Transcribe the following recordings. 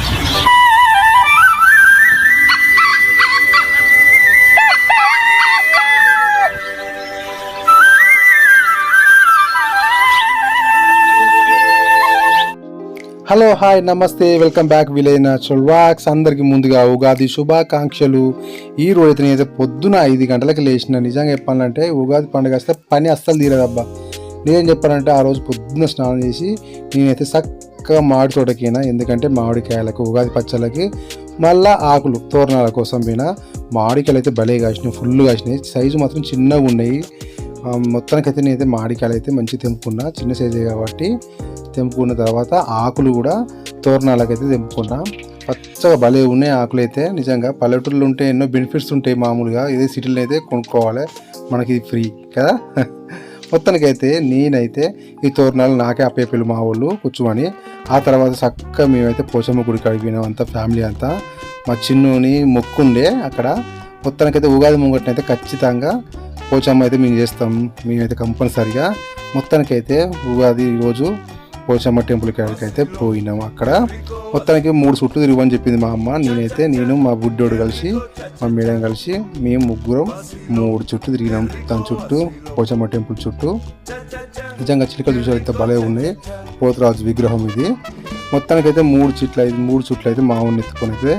Hello hi నమస్తే, welcome back village natural walks. అందరికి ముందుగా ఉగాది శుభాకాంక్షలు. ఈ రోజు నేనైతే పొద్దున 5 గంటలకు లేచిన. నిజంగా చెప్పాలంటే ఉగాది పండుగ వస్తే పని అస్సలు తీరదబ్బా. నేనేం చెప్పానంటే ఆ రోజు పొద్దున్న స్నానం చేసి నేనైతే చక్కగా మామిడి తోటకినా, ఎందుకంటే మామిడికాయలకు ఉగాది పచ్చళ్ళకి మళ్ళీ ఆకులు తోరణాల కోసం పోయినా. మామిడికాయలు అయితే భలే కాసినాయి, ఫుల్ కాసినాయి. సైజు మాత్రం చిన్నగా ఉన్నాయి. మొత్తానికైతే నేనైతే మామిడికాయలు అయితే మంచిగా తెంపుకున్నా, చిన్న సైజే కాబట్టి. తెంపుకున్న తర్వాత ఆకులు కూడా తోరణాలకైతే తెంపుకున్నా. పచ్చగా భలే ఉన్నాయి ఆకులు అయితే. నిజంగా పల్లెటూళ్ళు ఉంటే ఎన్నో బెనిఫిట్స్ ఉంటాయి. మామూలుగా ఇదే సిటీలో అయితే కొనుక్కోవాలి, మనకి ఫ్రీ కదా. మొత్తానికైతే నేనైతే ఈ తోరణాలు నాకే అప్పేపిల్లు మా వాళ్ళు కూర్చోమని. ఆ తర్వాత చక్కగా మేమైతే పోచమ్మ గుడికి అడిగినాం, అంతా ఫ్యామిలీ అంతా. మా చిన్నుని మొక్కుండే అక్కడ. మొత్తానికైతే ఉగాది ముంగటినైతే ఖచ్చితంగా పోచమ్మ అయితే మేము చేస్తాం, మేమైతే కంపల్సరిగా. మొత్తానికైతే ఉగాది రోజు పోచమ్మ టెంపుల్ కాడికి అయితే పోయినాం. అక్కడ మొత్తానికి 3 చుట్టూ తిరిగని చెప్పింది మా అమ్మ. నేను మా బుడ్డోడు కలిసి, మా మేడం కలిసి మేము ముగ్గురం 3 చుట్టూ తిరిగినాం దాని చుట్టూ, పోచమ్మ టెంపుల్ చుట్టూ. నిజంగా చిలుకలు చూసేంత భలే ఉన్నాయి. పోతురాజు విగ్రహం ఇది. మొత్తానికైతే 3 చుట్లు అయితే మా ఊరిని ఎత్తుకొని అయితే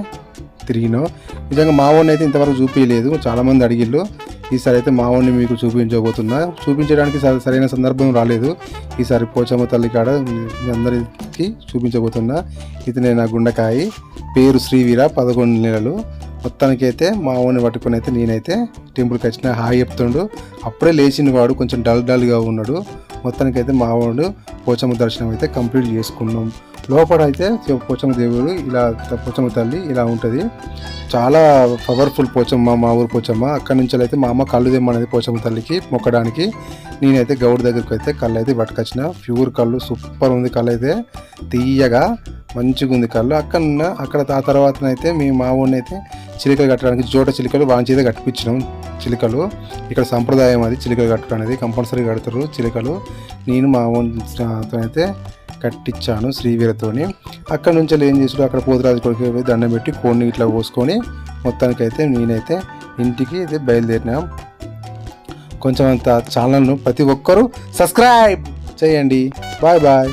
తిరిగినాం. నిజంగా మా ఊరిని అయితే ఇంతవరకు చూపించలేదు, చాలామంది అడిగిళ్ళు. ఈసారి అయితే మా ఊరిని మీకు చూపించబోతున్నా. చూపించడానికి సరైన సందర్భం రాలేదు. ఈసారి పోచమ్మ తల్లి కాడ మీ అందరికీ చూపించబోతున్నా. ఇది నా గుండకాయ, పేరు శ్రీవీర, 11 నెలలు. మొత్తానికి అయితే మా ఊరిని పట్టుకొని అయితే నేనైతే టెంపుల్కి వచ్చిన. హాయ్ చెప్తుండు. అప్పుడే లేచిన వాడు కొంచెం డల్గా ఉన్నాడు. మొత్తానికైతే మా వాడు పోచమ్మ దర్శనం అయితే కంప్లీట్ చేసుకున్నాం. లోపల అయితే పోచమ్మ దేవుడు ఇలా, పోచమ్మ తల్లి ఇలా ఉంటుంది. చాలా పవర్ఫుల్ పోచమ్మ, మా ఊరు పోచమ్మ. అక్కడి నుంచి అయితే మా అమ్మ కళ్ళు తెమ్మనేది పోచమ్మ తల్లికి మొక్కడానికి. నేనైతే గౌడ్ దగ్గరికి అయితే కళ్ళు అయితే పట్టుకొచ్చిన. ప్యూర్ కళ్ళు, సూపర్ ఉంది కళ్ళు అయితే, తీయగా మంచిగా ఉంది కళ్ళు. అక్కడ ఆ తర్వాతనైతే మేము మా ఊరిని అయితే చిలుకలు కట్టడానికి జోట చిలుకలు వాంచేదే కట్టిపించినాం. చిలుకలు ఇక్కడ సంప్రదాయం, అది చిలుకలు కట్టడం అనేది కంపల్సరీ కడతారు చిలుకలు. నేను మా ఊరితో అయితే కట్టించాను శ్రీవీరతోని. అక్కడ నుంచి ఏం చేసాడు, అక్కడ పోతురాజు కొడుకు పోయి దండం పెట్టి కోడిని ఇట్లా పోసుకొని మొత్తానికైతే నేనైతే ఇంటికి అయితే బయలుదేరినా. కొంచెం అంత ఛానల్ను ప్రతి ఒక్కరూ సబ్స్క్రైబ్ చేయండి. Bye bye.